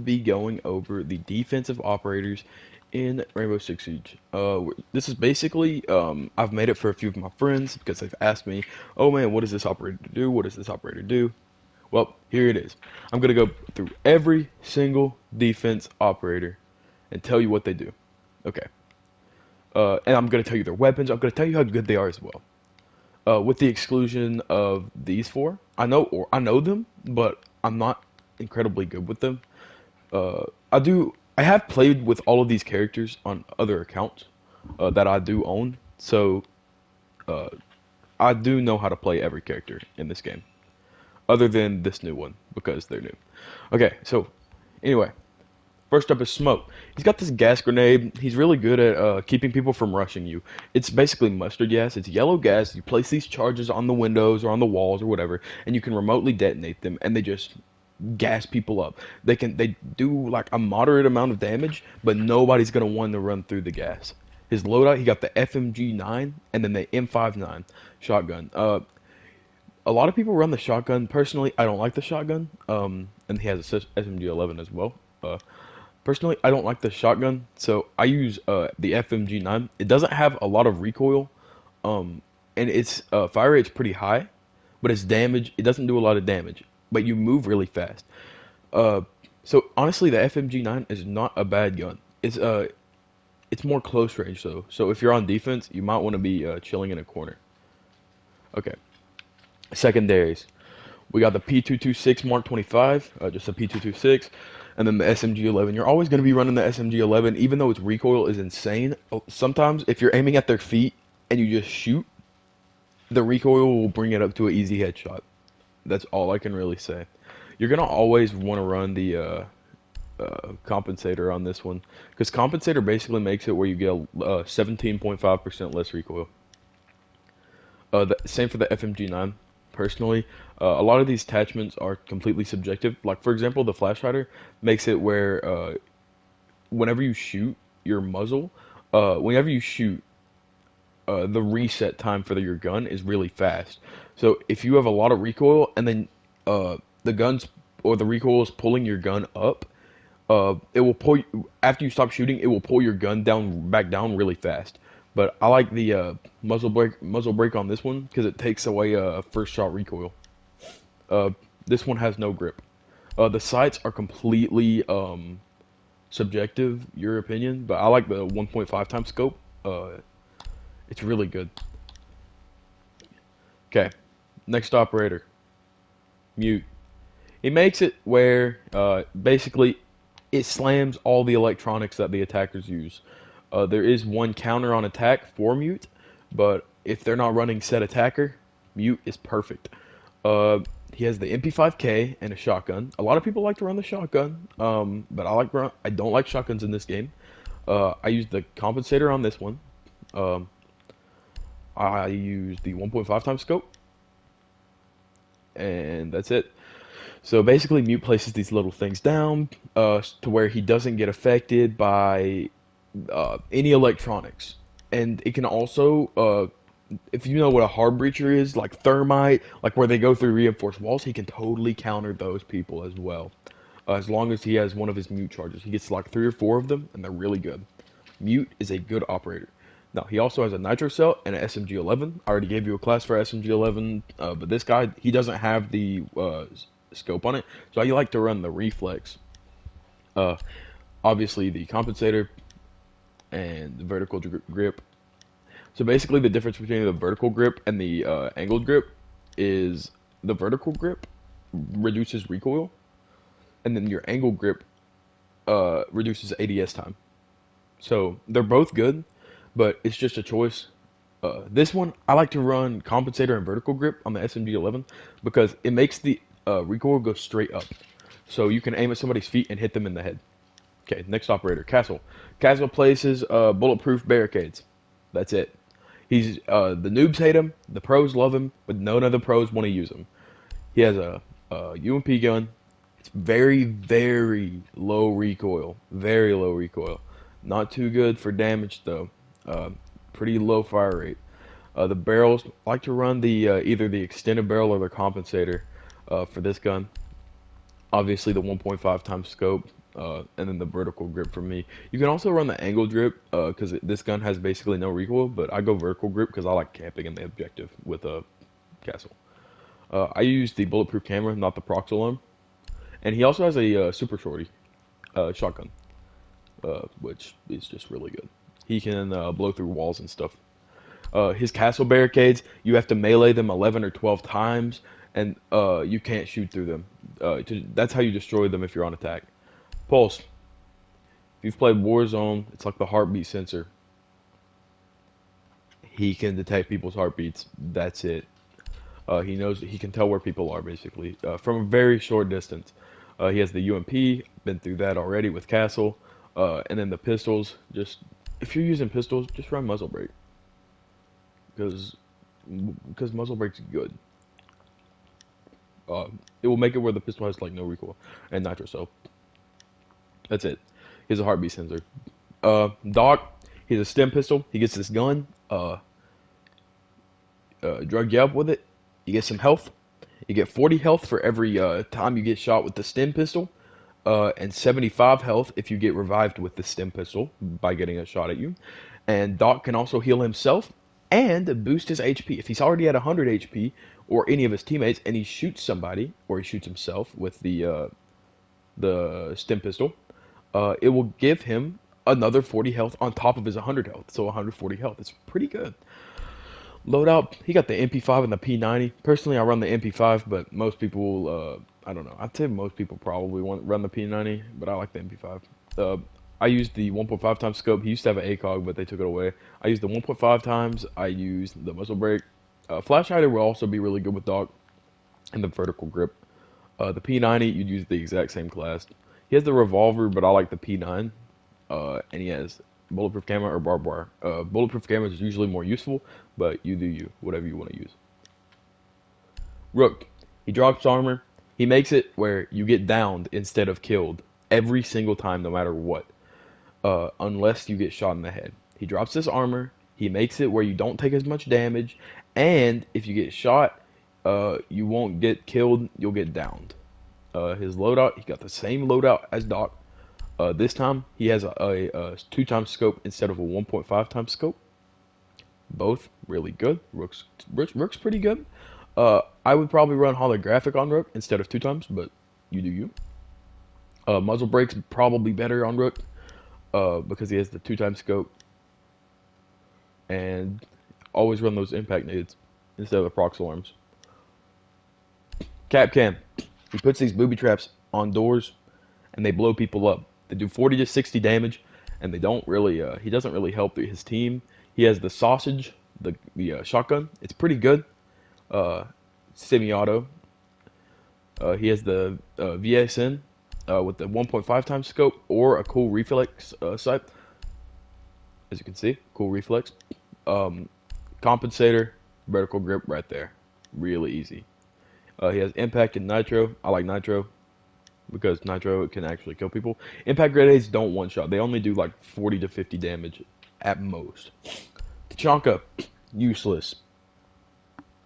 be going over the defensive operators in Rainbow Six Siege. This is basically, I've made it for a few of my friends because they've asked me, oh man, what does this operator do? What does this operator do? Well, here it is. I'm going to go through every single defense operator and tell you what they do. Okay. And I'm going to tell you their weapons. I'm going to tell you how good they are as well. With the exclusion of these four, I know them, but I'm not incredibly good with them. I do. I have played with all of these characters on other accounts that I do own, so uh, I do know how to play every character in this game, other than this new one because they're new. Okay, so anyway, first up is Smoke. He's got this gas grenade. He's really good at keeping people from rushing you. It's basically mustard gas. It's yellow gas. You place these charges on the windows or on the walls or whatever, and you can remotely detonate them, and they just gas people up. They do like a moderate amount of damage, but nobody's gonna want to run through the gas. His loadout, he got the FMG9 and then the M59 shotgun. A lot of people run the shotgun. Personally, I don't like the shotgun. And he has a SMG11 as well. Personally, I don't like the shotgun, so I use the FMG9. It doesn't have a lot of recoil, and its fire rate's pretty high, but its damage, it doesn't do a lot of damage, but you move really fast. Uh, so honestly, the FMG9 is not a bad gun. It's more close range though. So if you're on defense, you might want to be chilling in a corner. Okay. Secondaries. We got the P226 Mark 25, just a P226, and then the SMG11. You're always going to be running the SMG11, even though its recoil is insane. Sometimes, if you're aiming at their feet and you just shoot, the recoil will bring it up to an easy headshot. That's all I can really say. You're going to always want to run the compensator on this one, because compensator basically makes it where you get a 17.5% less recoil. Same for the FMG9. Personally, a lot of these attachments are completely subjective. Like for example, the flash hider makes it where whenever you shoot your muzzle, whenever you shoot, the reset time for your gun is really fast. So if you have a lot of recoil and then the guns or the recoil is pulling your gun up, it will pull after you stop shooting. It will pull your gun down back down really fast. But I like the muzzle brake on this one because it takes away first shot recoil. Uh, this one has no grip. The sights are completely subjective, your opinion, but I like the 1.5 times scope. It's really good. Okay, next operator, mute. It makes it where basically it slams all the electronics that the attackers use. There is one counter on attack for mute, but if they're not running set attacker, mute is perfect. He has the MP5K and a shotgun. A lot of people like to run the shotgun, but I don't like shotguns in this game. I use the compensator on this one. Um, I use the 1.5 times scope, and that's it. So basically, Mute places these little things down to where he doesn't get affected by any electronics. And it can also, if you know what a hard breacher is, like thermite, like where they go through reinforced walls, he can totally counter those people as well. As long as he has one of his mute charges. He gets like 3 or 4 of them, and they're really good. Mute is a good operator. Now, he also has a nitro cell and an SMG11. I already gave you a class for SMG11, but this guy, he doesn't have the scope on it, so I like to run the reflex. Uh, Obviously, the compensator and the vertical grip. So basically, the difference between the vertical grip and the angled grip is the vertical grip reduces recoil, and then your angled grip reduces ADS time. So they're both good, but it's just a choice. This one, I like to run compensator and vertical grip on the SMG11 because it makes the recoil go straight up. So you can aim at somebody's feet and hit them in the head. Okay, next operator, Castle. Castle places bulletproof barricades. That's it. The noobs hate him, the pros love him, but none of the pros want to use him. He has a UMP gun. It's very, very low recoil. Very low recoil. Not too good for damage though. Uh, Pretty low fire rate. The barrels, I like to run the either the extended barrel or the compensator for this gun. Obviously the 1.5 times scope. and then the vertical grip for me. You can also run the angle grip because this gun has basically no recoil, but I go vertical grip because I like camping in the objective with a castle. I use the bulletproof camera, not the prox alarm, and he also has a super shorty shotgun, which is just really good. He can blow through walls and stuff. His castle barricades, you have to melee them 11 or 12 times, and you can't shoot through them. That's how you destroy them if you're on attack. Pulse. If you've played Warzone, it's like the heartbeat sensor. He can detect people's heartbeats. That's it. He can tell where people are basically from a very short distance. He has the UMP. Been through that already with Castle, and then the pistols. Just if you're using pistols, just run muzzle brake because muzzle brake's good. It will make it where the pistol has like no recoil and nitro. So that's it. He has a heartbeat sensor. Doc, he's a stem pistol. He gets this gun. Drug you up with it. You get some health. You get 40 health for every time you get shot with the stem pistol, and 75 health if you get revived with the stem pistol by getting a shot at you. And Doc can also heal himself and boost his HP. If he's already at 100 HP, or any of his teammates, and he shoots somebody, or he shoots himself with the stem pistol, it will give him another 40 health on top of his 100 health, so 140 health. It's pretty good. Loadout, he got the MP5 and the P90. Personally, I run the MP5, but most people, I don't know. I'd say most people probably run the P90, but I like the MP5. I used the 1.5 times scope. He used to have an ACOG, but they took it away. I used the 1.5 times. I used the muzzle brake. Flash hider will also be really good with Doc, and the vertical grip. The P90, you'd use the exact same class. He has the revolver, but I like the P9. And he has bulletproof camera or barbed wire. Bulletproof camera is usually more useful, but you do you, whatever you want to use. Rook, he drops armor. He makes it where you get downed instead of killed every single time, no matter what, unless you get shot in the head. He drops this armor. He makes it where you don't take as much damage, and if you get shot, you won't get killed. You'll get downed. His loadout, he got the same loadout as Doc. This time he has a 2 times scope instead of a 1.5 times scope. Both really good. Rook's pretty good. I would probably run holographic on Rook instead of 2 times, but you do you. Muzzle brake's probably better on Rook because he has the 2 times scope. And always run those impact nades instead of the prox alarms. Capcan, he puts these booby traps on doors and they blow people up. They do 40 to 60 damage, and they don't really. He doesn't really help his team. He has the sausage, the shotgun. It's pretty good. Semi-auto. He has the VSN with the 1.5 times scope or a cool reflex sight. As you can see, cool reflex. Compensator, vertical grip right there. Really easy. He has impact and nitro. I like nitro because nitro can actually kill people. Impact grenades don't one shot. They only do like 40 to 50 damage at most. Tachanka, useless.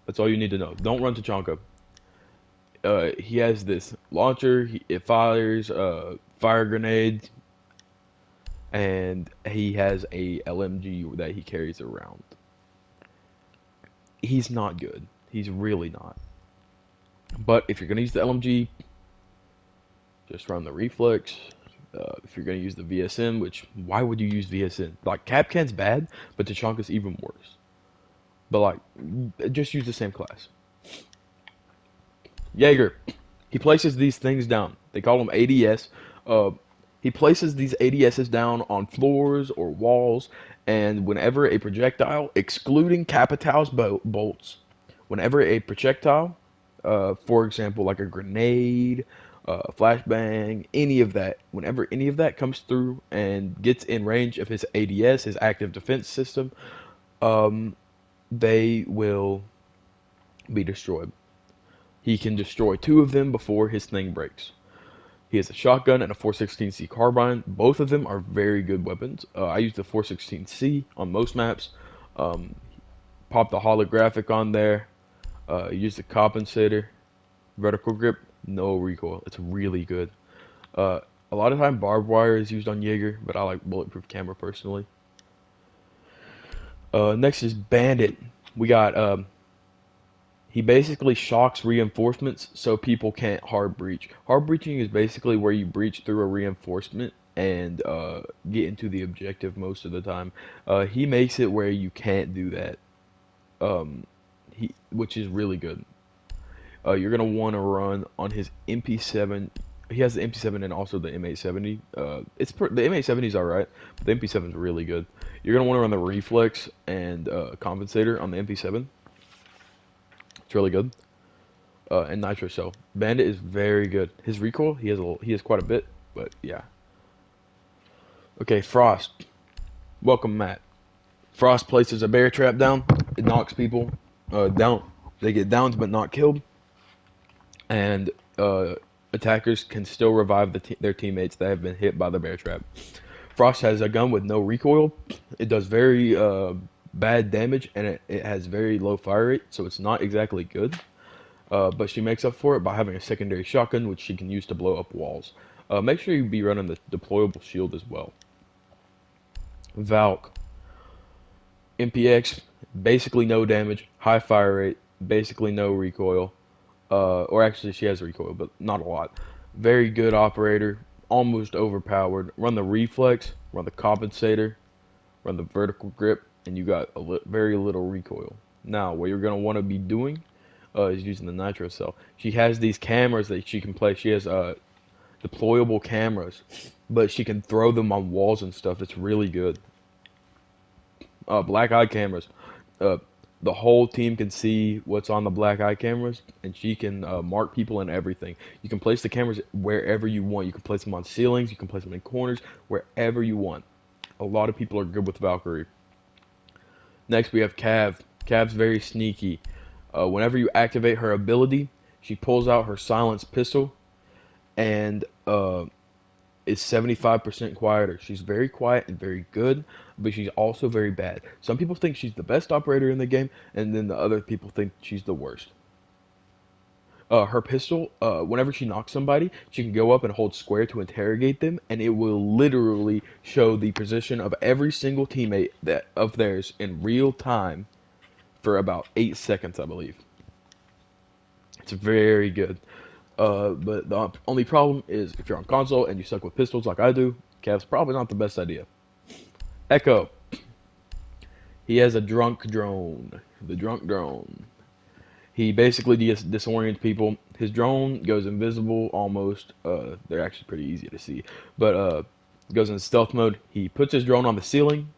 That's all you need to know. Don't run Tachanka. He has this launcher. It fires fire grenades, and he has a LMG that he carries around. He's not good. He's really not. But if you're gonna use the LMG, just run the reflex. If you're gonna use the VSN, which why would you use VSN? Like Capcan's bad, but Tachanka's even worse. But like, just use the same class. Jaeger, he places these things down. They call them ADS. He places these ADSs down on floors or walls, and whenever a projectile, excluding Capitals bolts, whenever a projectile, for example, like a grenade, flashbang, any of that, whenever any of that comes through and gets in range of his ADS, his active defense system, they will be destroyed. He can destroy 2 of them before his thing breaks. He has a shotgun and a 416C carbine. Both of them are very good weapons. I use the 416C on most maps. Pop the holographic on there. Use the compensator. Vertical grip, no recoil. It's really good. A lot of time barbed wire is used on Jaeger, but I like bulletproof camera personally. Next is Bandit. We got he basically shocks reinforcements so people can't hard breach. Hard breaching is basically where you breach through a reinforcement and get into the objective most of the time. He makes it where you can't do that, which is really good. You're gonna want to run on his MP7. He has the MP7 and also the M870. The M870 is alright, but the MP7 is really good. You're gonna want to run the reflex and compensator on the MP7. It's really good. And nitro cell. Bandit is very good. His recoil, he has quite a bit, but yeah. Okay, Frost. Welcome, Matt. Frost places a bear trap down. It knocks people down. They get downed but not killed, and attackers can still revive their teammates that have been hit by the bear trap. Frost has a gun with no recoil. It does very bad damage, and it has very low fire rate, so it's not exactly good. But she makes up for it by having a secondary shotgun, which she can use to blow up walls. Make sure you be running the deployable shield as well. Valk. MPX, basically no damage, high fire rate, basically no recoil. Or actually, she has recoil, but not a lot. Very good operator, almost overpowered. Run the reflex, run the compensator, run the vertical grip, and you got very little recoil. Now, what you're going to want to be doing is using the nitro cell. She has these cameras that she can play. She has deployable cameras, but she can throw them on walls and stuff. It's really good. Black eye cameras. The whole team can see what's on the black eye cameras, and she can mark people and everything. You can place the cameras wherever you want. You can place them on ceilings. You can place them in corners, wherever you want. A lot of people are good with Valkyrie. Next, we have Cav. Cav's very sneaky. Whenever you activate her ability, she pulls out her silenced pistol and is 75% quieter. She's very quiet and very good, but she's also very bad. Some people think she's the best operator in the game, and then the other people think she's the worst. Her pistol, whenever she knocks somebody, she can go up and hold square to interrogate them, and it will literally show the position of every single teammate of theirs in real time for about 8 seconds, I believe. It's very good. But the only problem is if you're on console and you suck with pistols like I do, Cav's probably not the best idea. Echo. He has a drunk drone. The drunk drone. He basically disorients people. His drone goes invisible almost. They're actually pretty easy to see. But goes in stealth mode. He puts his drone on the ceiling.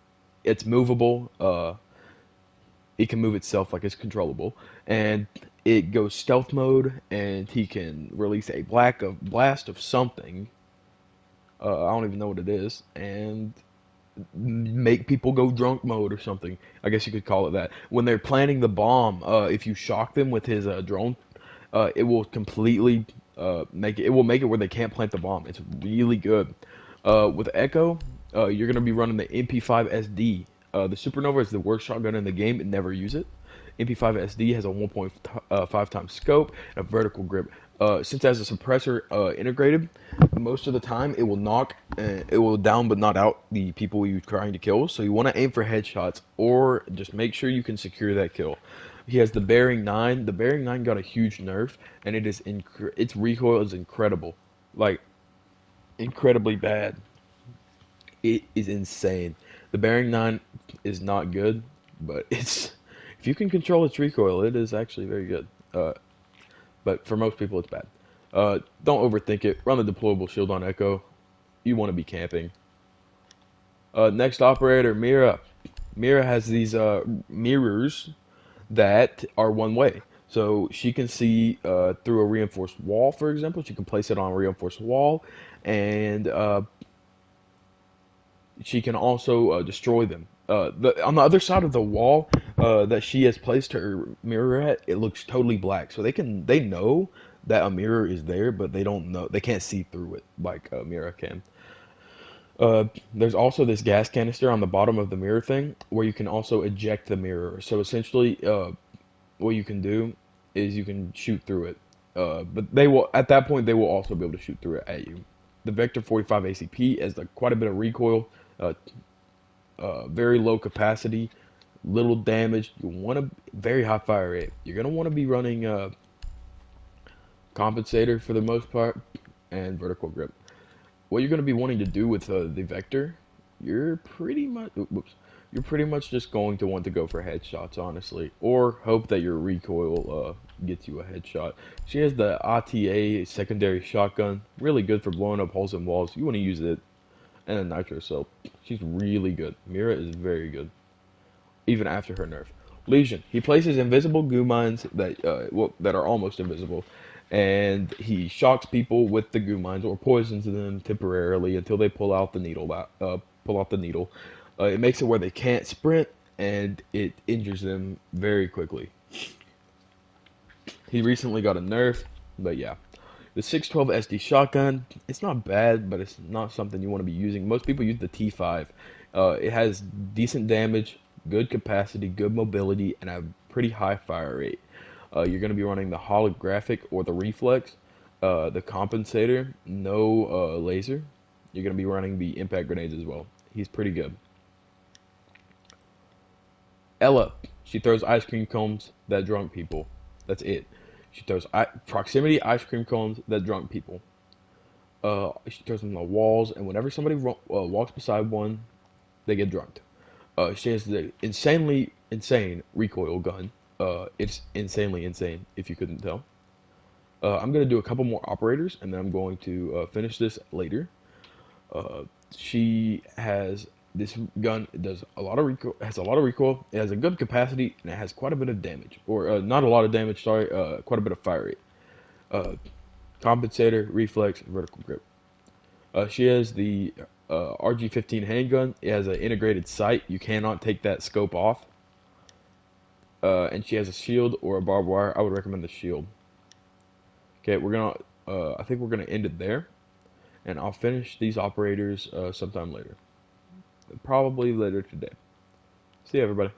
It's movable. It can move itself like it's controllable. And it goes stealth mode, and he can release a blast of something. I don't even know what it is. And make people go drunk mode or something. I guess you could call it that. When they're planting the bomb, if you shock them with his drone, it will completely it will make it where they can't plant the bomb. It's really good. With Echo, you're gonna be running the MP5 SD. The Supernova is the worst shotgun in the game, and never use it. MP5 SD has a 1.5 times scope and a vertical grip. Since it has a suppressor integrated, most of the time it will knock, it will down but not out the people you're trying to kill. So you want to aim for headshots, or just make sure you can secure that kill. He has the Bearing 9. The Bearing 9 got a huge nerf, and its recoil is incredible, like incredibly bad. It is insane. The Bearing 9 is not good, but if you can control its recoil, it is actually very good. But for most people, it's bad. Don't overthink it. Run the deployable shield on Echo. You want to be camping. Next operator, Mira. Mira has these mirrors that are one way. So she can see through a reinforced wall, for example. She can place it on a reinforced wall, and she can also destroy them. On the other side of the wall that she has placed her mirror at, it looks totally black. So they know that a mirror is there, but they can't see through it like a mirror can. There's also this gas canister on the bottom of the mirror thing where you can also eject the mirror. So essentially, what you can do is you can shoot through it. But at that point they will also be able to shoot through it at you. the Vector 45 ACP has quite a bit of recoil, uh, very low capacity, little damage. You want a very high fire rate. You're gonna want to be running compensator for the most part and vertical grip. What you're gonna be wanting to do with the Vector, you're pretty much you're pretty much just going to want to go for headshots, honestly, or hope that your recoil gets you a headshot. She has the ATA secondary shotgun, really good for blowing up holes in walls. You want to use it, and a nitro cell. She's really good. Mira is very good, even after her nerf. Lesion. He places invisible goo mines that are almost invisible, and he shocks people with the goo mines or poisons them temporarily until they pull out the needle. Pull out the needle. It makes it where they can't sprint, and it injures them very quickly. He recently got a nerf, but yeah. The 612 SD shotgun, it's not bad, but it's not something you want to be using. Most people use the T5. It has decent damage, good capacity, good mobility, and a pretty high fire rate. You're going to be running the holographic or the reflex, the compensator, no laser. You're going to be running the impact grenades as well. He's pretty good. Ela, she throws ice cream cones that drunk people. That's it. She throws proximity ice cream cones that drunk people. She throws them on the walls, and whenever somebody walks beside one, they get drugged. She has the insanely insane recoil gun. It's insanely insane, if you couldn't tell. I'm gonna do a couple more operators, and then I'm going to finish this later. Uh, she has this gun. It does a lot of recoil. Has a lot of recoil. It has a good capacity, and it has quite a bit of damage, or not a lot of damage. Sorry, quite a bit of fire rate. Uh, compensator, reflex, vertical grip. She has the RG15 handgun. It has an integrated sight. You cannot take that scope off. And she has a shield or a barbed wire. I would recommend the shield. Okay, we're gonna. I think we're gonna end it there, and I'll finish these operators sometime later. Probably later today. See you, everybody.